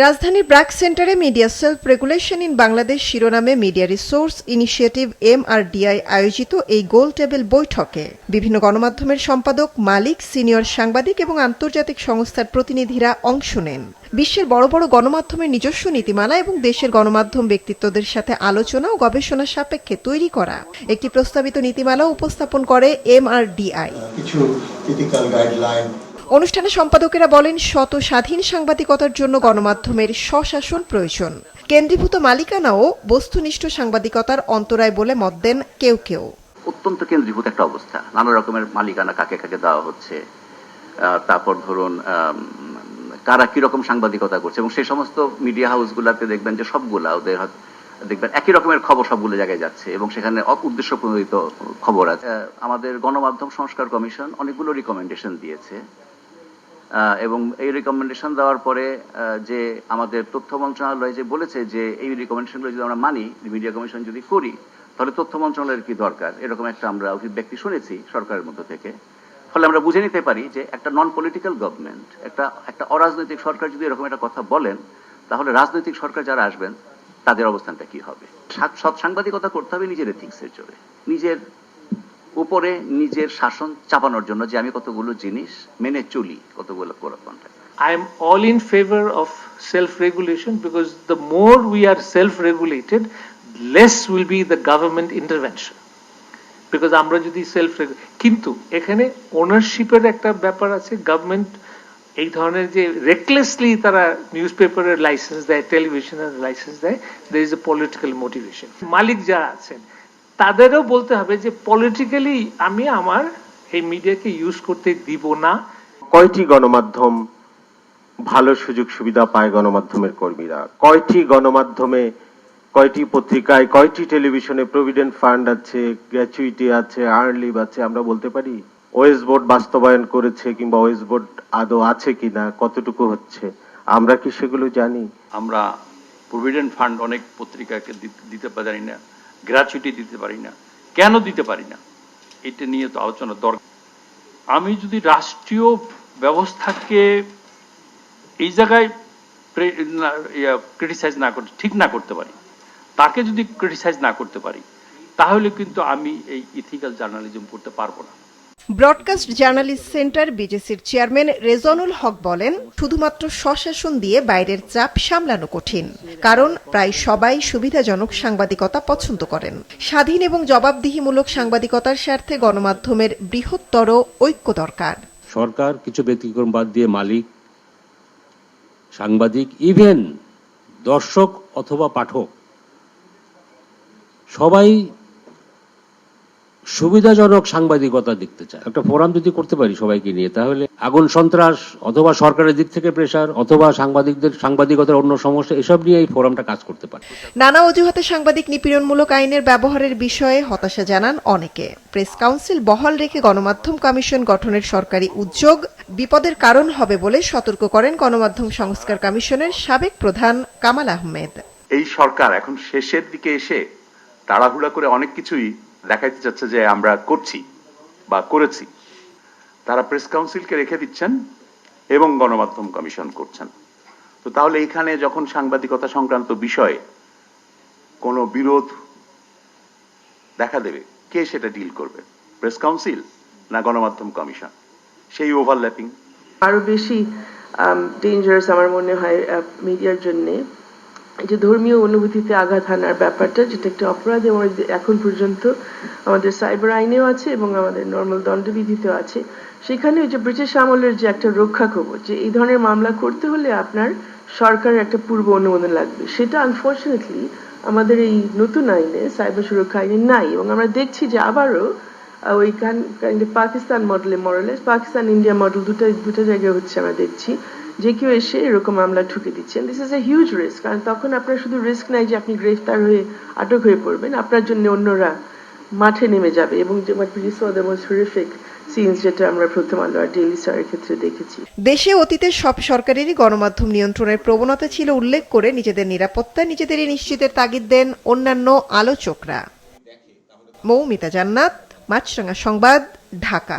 রাজধানীর ব্র্যাক সেন্টারে media self regulation in Bangladesh শিরোনামে মিডিয়া রিসোর্স ইনিশিয়েটিভ MRDI আয়োজিত এই গোল টেবিল বৈঠকে বিভিন্ন গণমাধ্যমের সম্পাদক, মালিক, সিনিয়র সাংবাদিক এবং আন্তর্জাতিক সংস্থার প্রতিনিধিরা অংশ নেন। বিশ্বের বড় বড় গণমাধ্যমের নিজস্ব নীতিমালা এবং দেশের গণমাধ্যম ব্যক্তিত্বদের সাথে আলোচনা ও গবেষণা সাপেক্ষে তৈরি করা একটি প্রস্তাবিত নীতিমালা উপস্থাপন করে MRDI। অনুষ্ঠানে সম্পাদকেরা বলেন, শত স্বাধীন সাংবাদিকতার জন্য গণমাধ্যমের স্বশাসন প্রয়োজন। কেন্দ্রীভূত মালিকানা ও বস্তুনিষ্ঠ সাংবাদিকতার অন্তরায় বলে মত দেন কেউ কেউ। অত্যন্ত কেন্দ্রীভূত একটা অবস্থা, নানা রকমের মালিকানা কাকে কাকে দেওয়া হচ্ছে, তারপর ধরুন কারা কিরকম সাংবাদিকতা করছে, এবং সেই সমস্ত মিডিয়া হাউসগুলোতে দেখবেন যে সবগুলা ওদের দেখবেন একই রকমের খবর সবগুলো জায়গায় যাচ্ছে এবং সেখানে উদ্দেশ্য প্রণোদিত খবর আছে। আমাদের গণমাধ্যম সংস্কার কমিশন অনেকগুলো রিকমেন্ডেশন দিয়েছে এবং এই রিকমেন্ডেশন দেওয়ার পরে যে আমাদের তথ্য মন্ত্রণালয় যে বলেছে যে এই রিকমেন্ডেশনগুলো যদি আমরা মানি, মিডিয়া কমিশন যদি করি, তাহলে তথ্য মন্ত্রণালয়ের কি দরকার, এরকম একটা আমরা অভিব্যক্তি শুনেছি সরকারের মধ্য থেকে। ফলে আমরা বুঝে নিতে পারি যে একটা নন পলিটিক্যাল গভর্নমেন্ট, একটা অরাজনৈতিক সরকার যদি এরকম একটা কথা বলেন, তাহলে রাজনৈতিক সরকার যারা আসবেন তাদের অবস্থানটা কি হবে। সৎ সাংবাদিকতা করতে হবে নিজের এথিক্সের জোরে, নিজের উপরে নিজের শাসন চাপানোর জন্য, যে আমি কতগুলো জিনিস মেনে চলি, কতগুলো কোরআনটা। I am all in favor of self-regulation because the more we are self-regulated, less will be the government intervention. Because আমরা যদি কিন্তু এখানে ওনারশিপের একটা ব্যাপার আছে। গভর্নমেন্ট এই ধরনের যে রেকলেসলি তারা নিউজ পেপারের লাইসেন্স দেয়, টেলিভিশনের লাইসেন্স দেয়, there is a political motivation. মালিক যারা আছেন তাদেরও বলতে হবে যে পলিটিক্যালি আমি আমার এই মিডিয়াকে ইউজ করতে দিব না। কয়টি গণমাধ্যম ভালো সুযোগ সুবিধা পায় গণমাধ্যমের কর্মীরা? কয়টি গণমাধ্যমে, কয়টি পত্রিকায়, কয়টি টেলিভিশনে প্রভিডেন্ট ফান্ড আছে, গ্র্যাচুইটি আছে, আর্ন লিভ আছে, আমরা বলতে পারি? ওয়েস বোর্ড বাস্তবায়ন করেছে কিংবা ওয়েস বোর্ড আদৌ আছে কিনা, কতটুকু হচ্ছে, আমরা কি সেগুলো জানি? আমরা প্রভিডেন্ট ফান্ড অনেক পত্রিকাকে দিতে পারি না, গ্র্যাচুইটি দিতে পারি না। কেন দিতে পারি না, এটা নিয়ে তো আলোচনা দরকার। আমি যদি রাষ্ট্রীয় ব্যবস্থাকে এই জায়গায় ক্রিটিসাইজ না করতে, ঠিক না করতে পারি, তাকে যদি ক্রিটিসাইজ না করতে পারি, তাহলে কিন্তু আমি এই ইথিক্যাল জার্নালিজম করতে পারবো না। Broadcast journalist centre বিজেসির chairman Reznul হক বলেন, শুধুমাত্র স্বশাসন দিয়ে বাইরের চাপ সামলানো কঠিন, কারণ প্রায় সবাই সুবিধাজনক সাংবাদিকতা পছন্দ করেন। স্বাধীন এবং জবাবদিহিমূলক সাংবাদিকতার স্বার্থে গণমাধ্যমের বৃহত্তর ঐক্য দরকার। সরকার কিছু ব্যতিক্রম বাদ দিয়ে মালিক, সাংবাদিক, ইভেন দর্শক অথবা পাঠক সবাই সুবিধাজনক সাংবাদিকতা দেখতে চায়। একটা ফোরাম যদি করতে পারি সবাইকে নিয়ে, তাহলে আগুন সন্ত্রাস অথবা সরকারের দিক থেকে প্রেসার অথবা সাংবাদিকতার অন্য সমস্যা, এসব নিয়ে এই ফোরামটা কাজ করতে পারে। নানা অজুহাতে সাংবাদিক নিপীড়নমূলক আইনের ব্যবহারের বিষয়ে হতাশা জানান অনেকে। প্রেস কাউন্সিল বহাল রেখে গণমাধ্যম কমিশন গঠনের সরকারি উদ্যোগ বিপদের কারণ হবে বলে সতর্ক করেন গণমাধ্যম সংস্কার কমিশনের সাবেক প্রধান কামাল আহমেদ। এই সরকার এখন শেষের দিকে এসে তাড়াহুড়া করে অনেক কিছুই দেখাইতে চাচ্ছে যে আমরা করছি বা করেছি। তারা প্রেস কাউন্সিলকে রেখে দিচ্ছেন এবং গণমাধ্যম কমিশন করছেন। তো তাহলে এখানে যখন সাংবাদিকতা সংক্রান্ত বিষয়ে কোনো বিরোধ দেখা দেবে, কে সেটা ডিল করবে? প্রেস কাউন্সিল না গণমাধ্যম কমিশন? সেই ওভারল্যাপিং আরো বেশি ডেঞ্জারাস আমার মনে হয় মিডিয়ার জন্য। যে ধর্মীয় অনুভূতিতে আঘাত হানার ব্যাপারটা, যেটা একটা অপরাধ এবং এখন পর্যন্ত আমাদের সাইবার আইনেও আছে এবং আমাদের নর্মাল দণ্ডবিধিতেও আছে। সেখানে ওই যে ব্রিটিশ আমলের যে একটা রক্ষা কবচ, যে এই ধরনের মামলা করতে হলে আপনার সরকারের একটা পূর্ব অনুমোদন লাগবে, সেটা আনফর্চুনেটলি আমাদের এই নতুন আইনে, সাইবার সুরক্ষা আইনে নাই। এবং আমরা দেখছি যে আবারও ওই পাকিস্তান মডেলে, মডেলে পাকিস্তান ইন্ডিয়া মডেল দুটা জায়গায় হচ্ছে। আমরা দেখছি যে কেউ এসে এরকম মামলা ঠুকে দিচ্ছেন। This is a huge risk, কারণ তখন আপনার শুধু রিস্ক নাই যে আপনি গ্রেফতার হয়ে আটক হয়ে পড়বেন, আপনার জন্য অন্যরা মাঠে নেমে যাবে। এবং যেটা আমরা প্রথম আলো আর ডেইলি স্টারের ক্ষেত্রে দেখেছি। দেশে অতীতের সব সরকারেরই গণমাধ্যম নিয়ন্ত্রণের প্রবণতা ছিল উল্লেখ করে নিজেদের নিরাপত্তা নিজেদেরই নিশ্চিতের তাগিদ দেন অন্যান্য আলোচকরা। মৌমিতা জান্নাত, মাছরাঙা সংবাদ, ঢাকা।